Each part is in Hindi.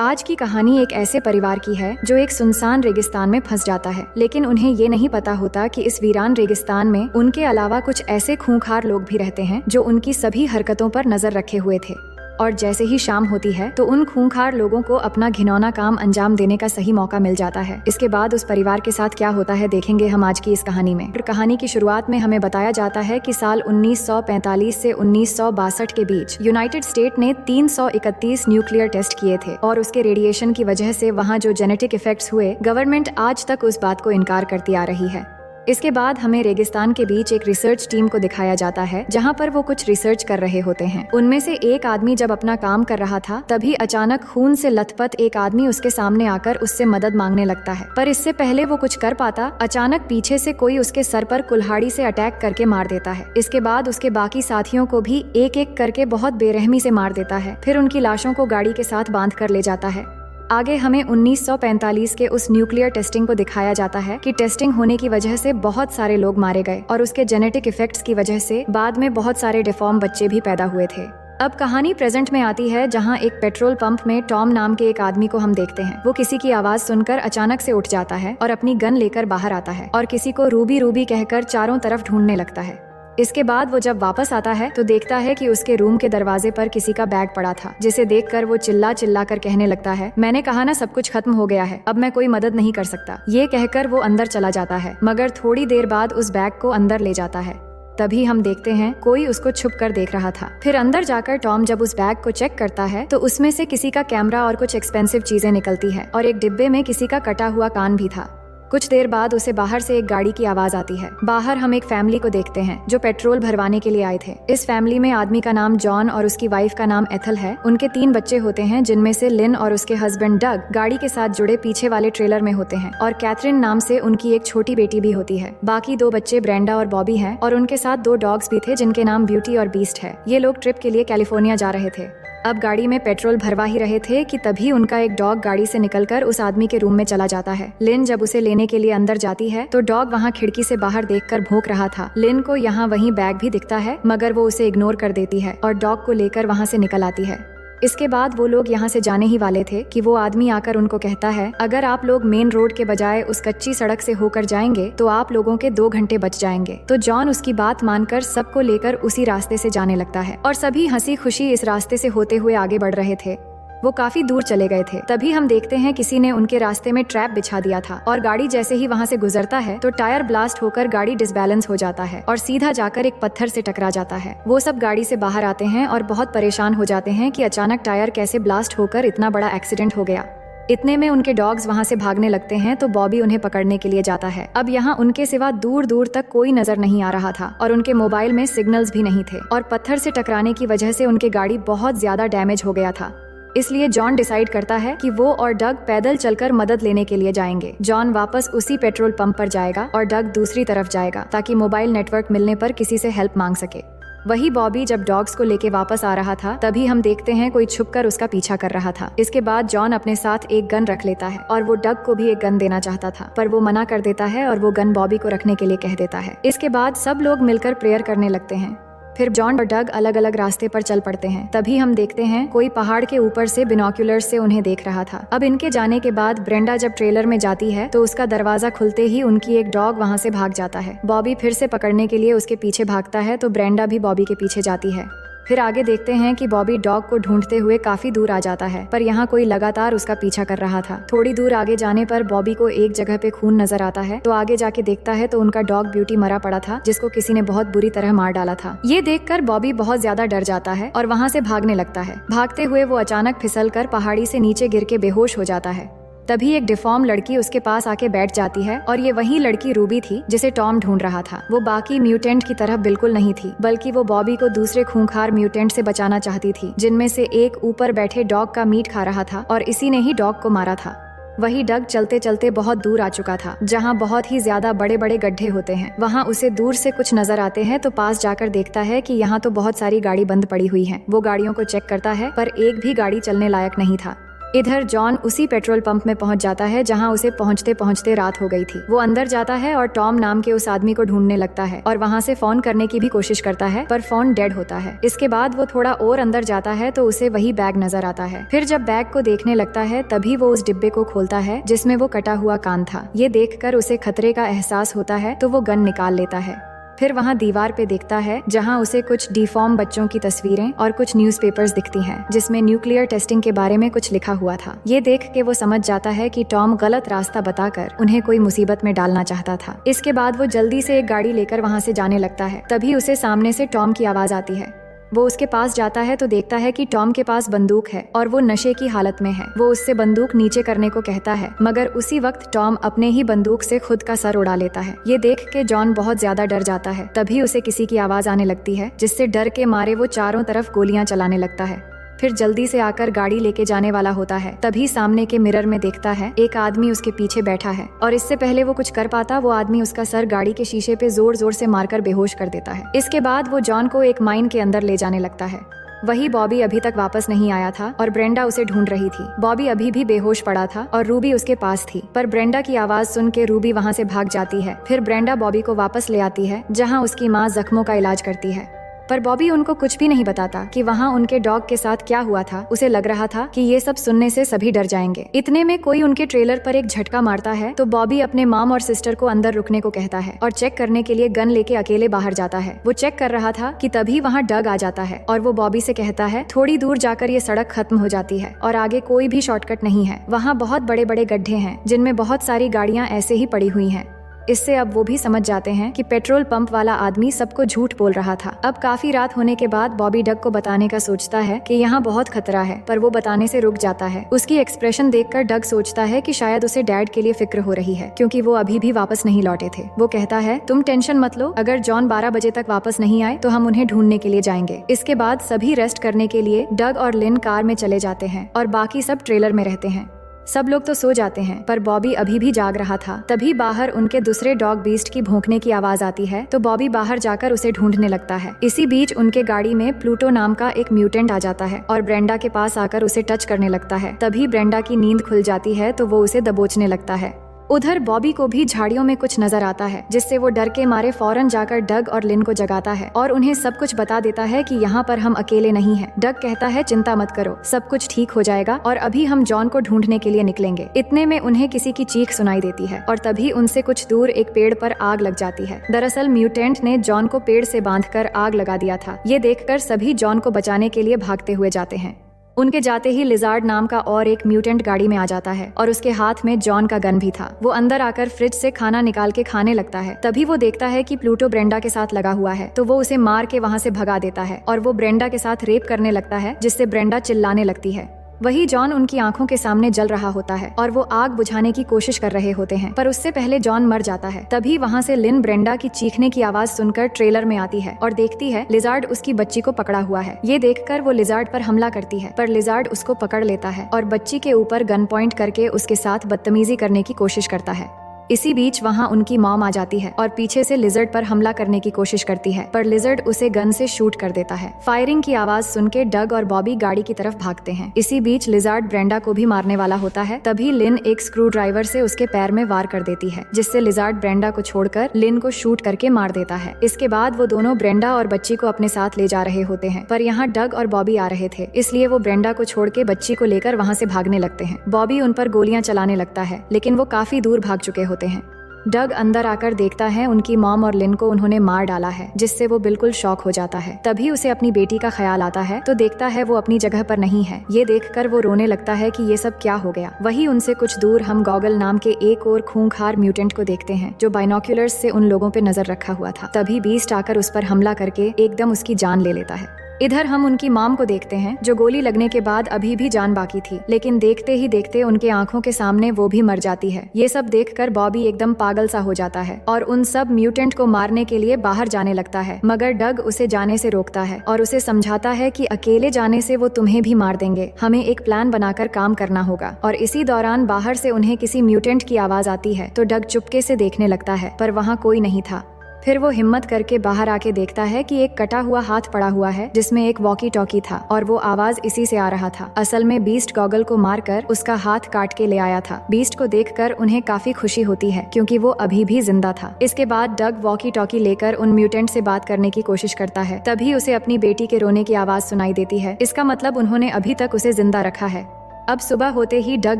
आज की कहानी एक ऐसे परिवार की है जो एक सुनसान रेगिस्तान में फंस जाता है, लेकिन उन्हें ये नहीं पता होता कि इस वीरान रेगिस्तान में उनके अलावा कुछ ऐसे खूंखार लोग भी रहते हैं जो उनकी सभी हरकतों पर नजर रखे हुए थे। और जैसे ही शाम होती है तो उन खूंखार लोगों को अपना घिनौना काम अंजाम देने का सही मौका मिल जाता है। इसके बाद उस परिवार के साथ क्या होता है देखेंगे हम आज की इस कहानी में। कहानी की शुरुआत में हमें बताया जाता है कि साल 1945 से 1962 के बीच यूनाइटेड स्टेट ने 331 न्यूक्लियर टेस्ट किए थे और उसके रेडिएशन की वजह से वहाँ जो जेनेटिक इफेक्ट्स हुए, गवर्नमेंट आज तक उस बात को इनकार करती आ रही है। इसके बाद हमें रेगिस्तान के बीच एक रिसर्च टीम को दिखाया जाता है जहां पर वो कुछ रिसर्च कर रहे होते हैं। उनमें से एक आदमी जब अपना काम कर रहा था तभी अचानक खून से लथपथ एक आदमी उसके सामने आकर उससे मदद मांगने लगता है, पर इससे पहले वो कुछ कर पाता, अचानक पीछे से कोई उसके सर पर कुल्हाड़ी से अटैक करके मार देता है। इसके बाद उसके बाकी साथियों को भी एक एक करके बहुत बेरहमी से मार देता है, फिर उनकी लाशों को गाड़ी के साथ बांध कर ले जाता है। आगे हमें 1945 के उस न्यूक्लियर टेस्टिंग को दिखाया जाता है कि टेस्टिंग होने की वजह से बहुत सारे लोग मारे गए और उसके जेनेटिक इफेक्ट्स की वजह से बाद में बहुत सारे डिफॉर्म बच्चे भी पैदा हुए थे। अब कहानी प्रेजेंट में आती है जहां एक पेट्रोल पंप में टॉम नाम के एक आदमी को हम देखते हैं। वो किसी की आवाज सुनकर अचानक से उठ जाता है और अपनी गन लेकर बाहर आता है और किसी को रूबी रूबी कहकर चारों तरफ ढूंढने लगता है। इसके बाद वो जब वापस आता है तो देखता है कि उसके रूम के दरवाजे पर किसी का बैग पड़ा था, जिसे देखकर वो चिल्ला चिल्ला कर कहने लगता है, मैंने कहा ना सब कुछ खत्म हो गया है, अब मैं कोई मदद नहीं कर सकता। ये कहकर वो अंदर चला जाता है, मगर थोड़ी देर बाद उस बैग को अंदर ले जाता है। तभी हम देखते हैं कोई उसको छुप कर देख रहा था। फिर अंदर जाकर टॉम जब उस बैग को चेक करता है तो उसमें से किसी का कैमरा और कुछ एक्सपेंसिव चीजें निकलती है और एक डिब्बे में किसी का कटा हुआ कान भी था। कुछ देर बाद उसे बाहर से एक गाड़ी की आवाज आती है। बाहर हम एक फैमिली को देखते हैं जो पेट्रोल भरवाने के लिए आए थे। इस फैमिली में आदमी का नाम जॉन और उसकी वाइफ का नाम एथल है। उनके 3 बच्चे होते हैं, जिनमें से लिन और उसके हस्बैंड डग गाड़ी के साथ जुड़े पीछे वाले ट्रेलर में होते हैं और कैथरीन नाम से उनकी एक छोटी बेटी भी होती है। बाकी 2 बच्चे ब्रेंडा और बॉबी हैं और उनके साथ 2 डॉग्स भी थे जिनके नाम ब्यूटी और बीस्ट है। ये लोग ट्रिप के लिए कैलिफोर्निया जा रहे थे। अब गाड़ी में पेट्रोल भरवा ही रहे थे कि तभी उनका एक डॉग गाड़ी से निकलकर उस आदमी के रूम में चला जाता है। लिन जब उसे लेने के लिए अंदर जाती है तो डॉग वहाँ खिड़की से बाहर देखकर भौंक रहा था। लिन को यहाँ वहीं बैग भी दिखता है, मगर वो उसे इग्नोर कर देती है और डॉग को लेकर वहाँ से निकल आती है। इसके बाद वो लोग यहाँ से जाने ही वाले थे कि वो आदमी आकर उनको कहता है, अगर आप लोग मेन रोड के बजाय उस कच्ची सड़क से होकर जाएंगे तो आप लोगों के 2 घंटे बच जाएंगे। तो जॉन उसकी बात मानकर सबको लेकर उसी रास्ते से जाने लगता है और सभी हंसी खुशी इस रास्ते से होते हुए आगे बढ़ रहे थे। वो काफी दूर चले गए थे। तभी हम देखते हैं किसी ने उनके रास्ते में ट्रैप बिछा दिया था और गाड़ी जैसे ही वहाँ से गुजरता है तो टायर ब्लास्ट होकर गाड़ी डिसबैलेंस हो जाता है और सीधा जाकर एक पत्थर से टकरा जाता है। वो सब गाड़ी से बाहर आते हैं और बहुत परेशान हो जाते हैं कि अचानक टायर कैसे ब्लास्ट होकर इतना बड़ा एक्सीडेंट हो गया। इतने में उनके डॉग्स वहाँ से भागने लगते हैं तो बॉबी उन्हें पकड़ने के लिए जाता है। अब यहाँ उनके सिवा दूर दूर तक कोई नजर नहीं आ रहा था और उनके मोबाइल में सिग्नल्स भी नहीं थे और पत्थर से टकराने की वजह से उनकी गाड़ी बहुत ज्यादा डैमेज हो गया था। इसलिए जॉन डिसाइड करता है कि वो और डग पैदल चलकर मदद लेने के लिए जाएंगे। जॉन वापस उसी पेट्रोल पंप पर जाएगा और डग दूसरी तरफ जाएगा ताकि मोबाइल नेटवर्क मिलने पर किसी से हेल्प मांग सके। वही बॉबी जब डॉग्स को लेके वापस आ रहा था तभी हम देखते हैं कोई छुपकर उसका पीछा कर रहा था। इसके बाद जॉन अपने साथ एक गन रख लेता है और वो डग को भी एक गन देना चाहता था, पर वो मना कर देता है और वो गन बॉबी को रखने के लिए कह देता है। इसके बाद सब लोग मिलकर प्रेयर करने लगते हैं। फिर जॉन और डग अलग अलग रास्ते पर चल पड़ते हैं। तभी हम देखते हैं कोई पहाड़ के ऊपर से बिनोक्यूलर से उन्हें देख रहा था। अब इनके जाने के बाद ब्रेंडा जब ट्रेलर में जाती है तो उसका दरवाजा खुलते ही उनकी एक डॉग वहाँ से भाग जाता है। बॉबी फिर से पकड़ने के लिए उसके पीछे भागता है तो ब्रेंडा भी बॉबी के पीछे जाती है। फिर आगे देखते हैं कि बॉबी डॉग को ढूंढते हुए काफी दूर आ जाता है, पर यहाँ कोई लगातार उसका पीछा कर रहा था। थोड़ी दूर आगे जाने पर बॉबी को एक जगह पे खून नजर आता है तो आगे जाके देखता है तो उनका डॉग ब्यूटी मरा पड़ा था, जिसको किसी ने बहुत बुरी तरह मार डाला था। ये देखकर बॉबी बहुत ज्यादा डर जाता है और वहाँ से भागने लगता है। भागते हुए वो अचानक फिसलकर पहाड़ी से नीचे गिर के बेहोश हो जाता है। तभी एक डिफॉर्म लड़की उसके पास आके बैठ जाती है और ये वही लड़की रूबी थी जिसे टॉम ढूंढ रहा था। वो बाकी म्यूटेंट की तरह बिल्कुल नहीं थी, बल्कि वो बॉबी को दूसरे खूंखार म्यूटेंट से बचाना चाहती थी, जिनमें से एक ऊपर बैठे डॉग का मीट खा रहा था और इसी ने ही डॉग को मारा था। वही डग चलते चलते बहुत दूर आ चुका था, जहाँ बहुत ही ज्यादा बड़े बड़े गड्ढे होते हैं। वहाँ उसे दूर से कुछ नजर आते हैं तो पास जाकर देखता है कि यहाँ तो बहुत सारी गाड़ी बंद पड़ी हुई हैं। वो गाड़ियों को चेक करता है पर एक भी गाड़ी चलने लायक नहीं था। इधर जॉन उसी पेट्रोल पंप में पहुंच जाता है जहां उसे पहुंचते पहुंचते रात हो गई थी। वो अंदर जाता है और टॉम नाम के उस आदमी को ढूंढने लगता है और वहां से फोन करने की भी कोशिश करता है, पर फोन डेड होता है। इसके बाद वो थोड़ा और अंदर जाता है तो उसे वही बैग नजर आता है। फिर जब बैग को देखने लगता है तभी वो उस डिब्बे को खोलता है जिसमें वो कटा हुआ कान था। ये देखकर उसे खतरे का एहसास होता है तो वो गन निकाल लेता है। फिर वहाँ दीवार पे देखता है जहाँ उसे कुछ डिफॉर्म बच्चों की तस्वीरें और कुछ न्यूज़पेपर्स दिखती हैं जिसमें न्यूक्लियर टेस्टिंग के बारे में कुछ लिखा हुआ था। ये देख के वो समझ जाता है कि टॉम गलत रास्ता बताकर उन्हें कोई मुसीबत में डालना चाहता था। इसके बाद वो जल्दी से एक गाड़ी लेकर वहाँ से जाने लगता है। तभी उसे सामने से टॉम की आवाज आती है। वो उसके पास जाता है तो देखता है कि टॉम के पास बंदूक है और वो नशे की हालत में है। वो उससे बंदूक नीचे करने को कहता है, मगर उसी वक्त टॉम अपने ही बंदूक से खुद का सर उड़ा लेता है। ये देख के जॉन बहुत ज्यादा डर जाता है। तभी उसे किसी की आवाज आने लगती है जिससे डर के मारे वो चारों तरफ गोलियां चलाने लगता है। फिर जल्दी से आकर गाड़ी लेके जाने वाला होता है। तभी सामने के मिरर में देखता है एक आदमी उसके पीछे बैठा है और इससे पहले वो कुछ कर पाता वो आदमी उसका सर गाड़ी के शीशे पे जोर जोर से मारकर बेहोश कर देता है। इसके बाद वो जॉन को एक माइन के अंदर ले जाने लगता है। वही बॉबी अभी तक वापस नहीं आया था और ब्रेंडा उसे ढूंढ रही थी। बॉबी अभी भी बेहोश पड़ा था और रूबी उसके पास थी, पर ब्रेंडा की आवाज सुन के रूबी वहाँ से भाग जाती है। फिर ब्रेंडा बॉबी को वापस ले आती है जहाँ उसकी माँ जख्मों का इलाज करती है, पर बॉबी उनको कुछ भी नहीं बताता कि वहाँ उनके डॉग के साथ क्या हुआ था। उसे लग रहा था कि ये सब सुनने से सभी डर जाएंगे। इतने में कोई उनके ट्रेलर पर एक झटका मारता है तो बॉबी अपने मॉम और सिस्टर को अंदर रुकने को कहता है और चेक करने के लिए गन लेके अकेले बाहर जाता है। वो चेक कर रहा था कि तभी वहाँ डग आ जाता है और वो बॉबी से कहता है थोड़ी दूर जाकर ये सड़क खत्म हो जाती है और आगे कोई भी शॉर्टकट नहीं है। वहाँ बहुत बड़े बड़े गड्ढे हैं जिनमें बहुत सारी गाड़ियाँ ऐसे ही पड़ी हुई हैं। इससे अब वो भी समझ जाते हैं कि पेट्रोल पंप वाला आदमी सबको झूठ बोल रहा था। अब काफी रात होने के बाद बॉबी डग को बताने का सोचता है कि यहाँ बहुत खतरा है, पर वो बताने से रुक जाता है। उसकी एक्सप्रेशन देखकर डग सोचता है कि शायद उसे डैड के लिए फिक्र हो रही है क्योंकि वो अभी भी वापस नहीं लौटे थे। वो कहता है तुम टेंशन मत लो, अगर जॉन 12 बजे तक वापस नहीं आए तो हम उन्हें ढूंढने के लिए जाएंगे। इसके बाद सभी रेस्ट करने के लिए डग और लिन कार में चले जाते हैं और बाकी सब ट्रेलर में रहते हैं। सब लोग तो सो जाते हैं पर बॉबी अभी भी जाग रहा था। तभी बाहर उनके दूसरे डॉग बीस्ट की भौंकने की आवाज आती है तो बॉबी बाहर जाकर उसे ढूंढने लगता है। इसी बीच उनके गाड़ी में प्लूटो नाम का एक म्यूटेंट आ जाता है और ब्रेंडा के पास आकर उसे टच करने लगता है। तभी ब्रेंडा की नींद खुल जाती है तो वो उसे दबोचने लगता है। उधर बॉबी को भी झाड़ियों में कुछ नजर आता है जिससे वो डर के मारे फौरन जाकर डग और लिन को जगाता है और उन्हें सब कुछ बता देता है कि यहाँ पर हम अकेले नहीं हैं। डग कहता है चिंता मत करो, सब कुछ ठीक हो जाएगा और अभी हम जॉन को ढूंढने के लिए निकलेंगे। इतने में उन्हें किसी की चीख सुनाई देती है और तभी उनसे कुछ दूर एक पेड़ पर आग लग जाती है। दरअसल म्यूटेंट ने जॉन को पेड़ से बांधकर आग लगा दिया था। ये देखकर सभी जॉन को बचाने के लिए भागते हुए जाते हैं। उनके जाते ही लिजार्ड नाम का और एक म्यूटेंट गाड़ी में आ जाता है और उसके हाथ में जॉन का गन भी था। वो अंदर आकर फ्रिज से खाना निकाल के खाने लगता है। तभी वो देखता है कि प्लूटो ब्रेंडा के साथ लगा हुआ है तो वो उसे मार के वहाँ से भगा देता है और वो ब्रेंडा के साथ रेप करने लगता है जिससे ब्रेंडा चिल्लाने लगती है। वही जॉन उनकी आंखों के सामने जल रहा होता है और वो आग बुझाने की कोशिश कर रहे होते हैं, पर उससे पहले जॉन मर जाता है। तभी वहाँ से लिन ब्रेंडा की चीखने की आवाज सुनकर ट्रेलर में आती है और देखती है लिजार्ड उसकी बच्ची को पकड़ा हुआ है। ये देखकर वो लिजार्ड पर हमला करती है, पर लिजार्ड उसको पकड़ लेता है और बच्ची के ऊपर गन पॉइंट करके उसके साथ बदतमीजी करने की कोशिश करता है। इसी बीच वहाँ उनकी मॉम आ जाती है और पीछे से लिजर्ड पर हमला करने की कोशिश करती है, पर लिजर्ड उसे गन से शूट कर देता है। फायरिंग की आवाज सुन के डग और बॉबी गाड़ी की तरफ भागते हैं। इसी बीच लिजर्ड ब्रेंडा को भी मारने वाला होता है। तभी लिन एक स्क्रू ड्राइवर से उसके पैर में वार कर देती है जिससे लिजर्ड ब्रेंडा को छोड़कर लिन को शूट करके मार देता है। इसके बाद वो दोनों ब्रेंडा और बच्ची को अपने साथ ले जा रहे होते हैं, पर यहाँ डग और बॉबी आ रहे थे, इसलिए वो ब्रेंडा को छोड़ के बच्ची को लेकर वहाँ से भागने लगते हैं। बॉबी उन पर गोलियां चलाने लगता है लेकिन वो काफी दूर भाग चुके होते हैं। डग अंदर आकर देखता है उनकी मॉम और लिन को उन्होंने मार डाला है, जिससे वो बिल्कुल शॉक हो जाता है। तभी उसे अपनी बेटी का ख्याल आता है तो देखता है वो अपनी जगह पर नहीं है। ये देखकर वो रोने लगता है कि ये सब क्या हो गया। वही उनसे कुछ दूर हम गॉगल नाम के एक और खूंखार म्यूटेंट को देखते हैं जो बाइनोक्यूलर्स से उन लोगों पे नजर रखा हुआ था। तभी बीस्ट आकर उस पर हमला करके एकदम उसकी जान ले लेता है। इधर हम उनकी मॉम को देखते हैं जो गोली लगने के बाद अभी भी जान बाकी थी, लेकिन देखते ही देखते उनके आंखों के सामने वो भी मर जाती है। ये सब देखकर बॉबी एकदम पागल सा हो जाता है और उन सब म्यूटेंट को मारने के लिए बाहर जाने लगता है, मगर डग उसे जाने से रोकता है और उसे समझाता है कि अकेले जाने से वो तुम्हें भी मार देंगे, हमें एक प्लान बनाकर काम करना होगा। और इसी दौरान बाहर से उन्हें किसी म्यूटेंट की आवाज आती है तो डग चुपके से देखने लगता है, पर वहाँ कोई नहीं था। फिर वो हिम्मत करके बाहर आके देखता है कि एक कटा हुआ हाथ पड़ा हुआ है जिसमें एक वॉकी टॉकी था और वो आवाज इसी से आ रहा था। असल में बीस्ट गॉगल को मारकर उसका हाथ काट के ले आया था। बीस्ट को देखकर उन्हें काफी खुशी होती है क्योंकि वो अभी भी जिंदा था। इसके बाद डग वॉकी टॉकी लेकर उन म्यूटेंट से बात करने की कोशिश करता है। तभी उसे अपनी बेटी के रोने की आवाज सुनाई देती है। इसका मतलब उन्होंने अभी तक उसे जिंदा रखा है। अब सुबह होते ही डग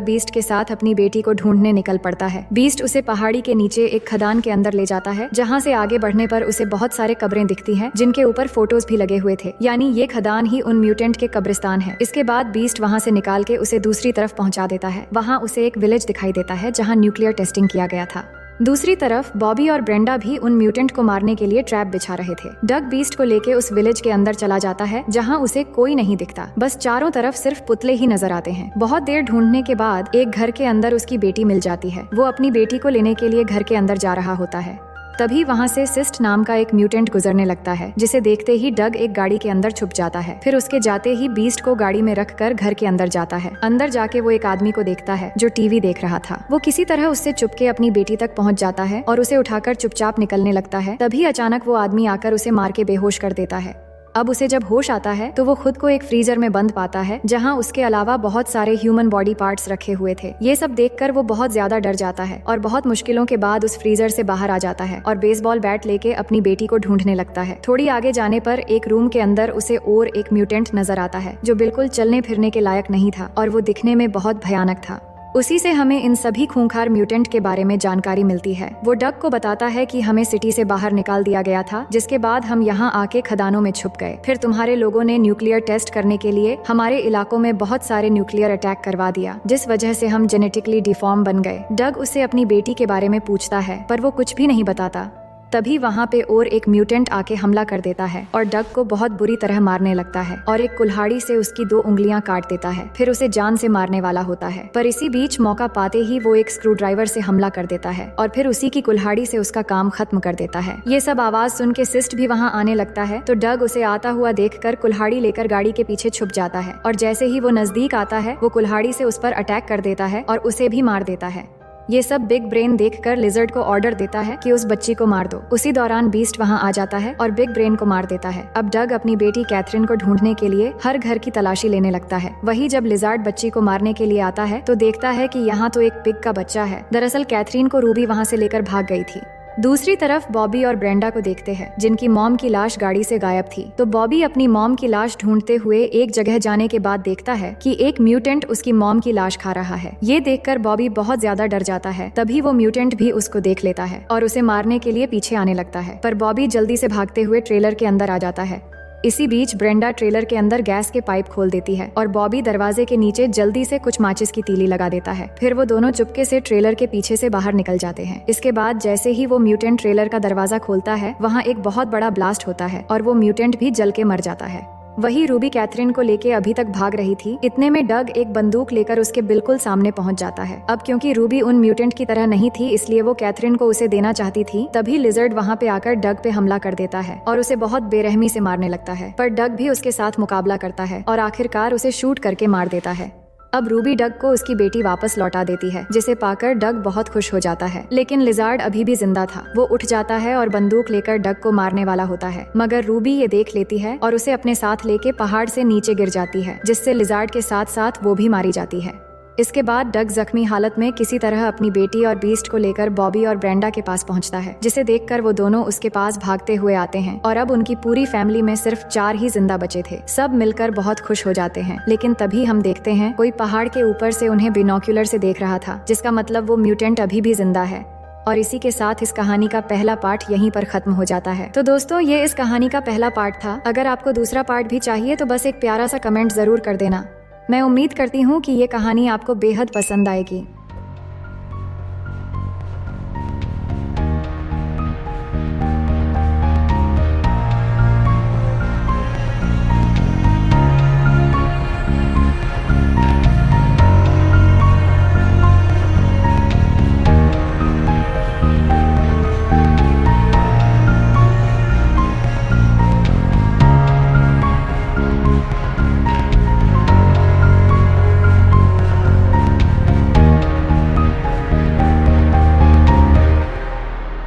बीस्ट के साथ अपनी बेटी को ढूंढने निकल पड़ता है। बीस्ट उसे पहाड़ी के नीचे एक खदान के अंदर ले जाता है जहां से आगे बढ़ने पर उसे बहुत सारे कब्रें दिखती हैं जिनके ऊपर फोटोज भी लगे हुए थे, यानी ये खदान ही उन म्यूटेंट के कब्रिस्तान है। इसके बाद बीस्ट वहां से निकाल के उसे दूसरी तरफ पहुंचा देता है। वहां उसे एक विलेज दिखाई देता है जहाँ न्यूक्लियर टेस्टिंग किया गया था। दूसरी तरफ बॉबी और ब्रेंडा भी उन म्यूटेंट को मारने के लिए ट्रैप बिछा रहे थे। डग बीस्ट को लेके उस विलेज के अंदर चला जाता है जहां उसे कोई नहीं दिखता, बस चारों तरफ सिर्फ पुतले ही नजर आते हैं। बहुत देर ढूंढने के बाद एक घर के अंदर उसकी बेटी मिल जाती है। वो अपनी बेटी को लेने के लिए घर के अंदर जा रहा होता है। तभी वहां से सिस्ट नाम का एक म्यूटेंट गुजरने लगता है जिसे देखते ही डग एक गाड़ी के अंदर छुप जाता है। फिर उसके जाते ही बीस्ट को गाड़ी में रखकर घर के अंदर जाता है। अंदर जाके वो एक आदमी को देखता है जो टीवी देख रहा था। वो किसी तरह उससे चुपके अपनी बेटी तक पहुंच जाता है और उसे उठाकर चुपचाप निकलने लगता है। तभी अचानक वो आदमी आकर उसे मार के बेहोश कर देता है। अब उसे जब होश आता है तो वो खुद को एक फ्रीजर में बंद पाता है जहां उसके अलावा बहुत सारे ह्यूमन बॉडी पार्ट्स रखे हुए थे। ये सब देखकर वो बहुत ज्यादा डर जाता है और बहुत मुश्किलों के बाद उस फ्रीजर से बाहर आ जाता है और बेसबॉल बैट लेके अपनी बेटी को ढूंढने लगता है। थोड़ी आगे जाने पर एक रूम के अंदर उसे और एक म्यूटेंट नजर आता है जो बिल्कुल चलने फिरने के लायक नहीं था और वो दिखने में बहुत भयानक था। उसी से हमें इन सभी खूंखार म्यूटेंट के बारे में जानकारी मिलती है। वो डग को बताता है कि हमें सिटी से बाहर निकाल दिया गया था, जिसके बाद हम यहाँ आके खदानों में छुप गए। फिर तुम्हारे लोगों ने न्यूक्लियर टेस्ट करने के लिए हमारे इलाकों में बहुत सारे न्यूक्लियर अटैक करवा दिया, जिस वजह से हम जेनेटिकली डिफॉर्म बन गए। डग उससे अपनी बेटी के बारे में पूछता है पर वो कुछ भी नहीं बताता। तभी वहाँ पे और एक म्यूटेंट आके हमला कर देता है और डग को बहुत बुरी तरह मारने लगता है और एक कुल्हाड़ी से उसकी 2 उंगलियां काट देता है। फिर उसे जान से मारने वाला होता है, पर इसी बीच मौका पाते ही वो एक स्क्रू ड्राइवर से हमला कर देता है और फिर उसी की कुल्हाड़ी से उसका काम खत्म कर देता है। ये सब आवाज सुन के सिस्ट भी वहाँ आने लगता है तो डग उसे आता हुआ देखकर कुल्हाड़ी लेकर गाड़ी के पीछे छुप जाता है और जैसे ही वो नजदीक आता है वो कुल्हाड़ी से उस पर अटैक कर देता है और उसे भी मार देता है। ये सब बिग ब्रेन देखकर लिजर्ड को ऑर्डर देता है कि उस बच्ची को मार दो। उसी दौरान बीस्ट वहां आ जाता है और बिग ब्रेन को मार देता है। अब डग अपनी बेटी कैथरीन को ढूंढने के लिए हर घर की तलाशी लेने लगता है। वही जब लिजर्ड बच्ची को मारने के लिए आता है तो देखता है कि यहाँ तो एक पिग का बच्चा है। दरअसल कैथरीन को रूबी वहाँ से लेकर भाग गई थी। दूसरी तरफ बॉबी और ब्रेंडा को देखते हैं जिनकी मॉम की लाश गाड़ी से गायब थी। तो बॉबी अपनी मॉम की लाश ढूंढते हुए एक जगह जाने के बाद देखता है कि एक म्यूटेंट उसकी मॉम की लाश खा रहा है। ये देखकर बॉबी बहुत ज्यादा डर जाता है। तभी वो म्यूटेंट भी उसको देख लेता है और उसे मारने के लिए पीछे आने लगता है, पर बॉबी जल्दी से भागते हुए ट्रेलर के अंदर आ जाता है। इसी बीच ब्रेंडा ट्रेलर के अंदर गैस के पाइप खोल देती है और बॉबी दरवाजे के नीचे जल्दी से कुछ माचिस की तीली लगा देता है। फिर वो दोनों चुपके से ट्रेलर के पीछे से बाहर निकल जाते हैं। इसके बाद जैसे ही वो म्यूटेंट ट्रेलर का दरवाजा खोलता है वहाँ एक बहुत बड़ा ब्लास्ट होता है और वो म्यूटेंट भी जल के मर जाता है। वही रूबी कैथरीन को लेके अभी तक भाग रही थी। इतने में डग एक बंदूक लेकर उसके बिल्कुल सामने पहुंच जाता है। अब क्योंकि रूबी उन म्यूटेंट की तरह नहीं थी इसलिए वो कैथरीन को उसे देना चाहती थी। तभी लिजर्ड वहां पे आकर डग पे हमला कर देता है और उसे बहुत बेरहमी से मारने लगता है, पर डग भी उसके साथ मुकाबला करता है और आखिरकार उसे शूट करके मार देता है। अब रूबी डग को उसकी बेटी वापस लौटा देती है, जिसे पाकर डग बहुत खुश हो जाता है। लेकिन लिजार्ड अभी भी जिंदा था। वो उठ जाता है और बंदूक लेकर डग को मारने वाला होता है, मगर रूबी ये देख लेती है और उसे अपने साथ लेके पहाड़ से नीचे गिर जाती है, जिससे लिजार्ड के साथ साथ वो भी मारी जाती है। इसके बाद डग जख्मी हालत में किसी तरह अपनी बेटी और बीस्ट को लेकर बॉबी और ब्रेंडा के पास पहुंचता है, जिसे देखकर वो दोनों उसके पास भागते हुए आते हैं और अब उनकी पूरी फैमिली में सिर्फ 4 ही जिंदा बचे थे। सब मिलकर बहुत खुश हो जाते हैं। लेकिन तभी हम देखते हैं कोई पहाड़ के ऊपर से उन्हें बिनोक्यूलर से देख रहा था, जिसका मतलब वो म्यूटेंट अभी भी जिंदा है। और इसी के साथ इस कहानी का पहला पार्ट यहीं पर खत्म हो जाता है। तो दोस्तों, ये इस कहानी का पहला पार्ट था। अगर आपको दूसरा पार्ट भी चाहिए तो बस एक प्यारा सा कमेंट जरूर कर देना। मैं उम्मीद करती हूँ कि ये कहानी आपको बेहद पसंद आएगी।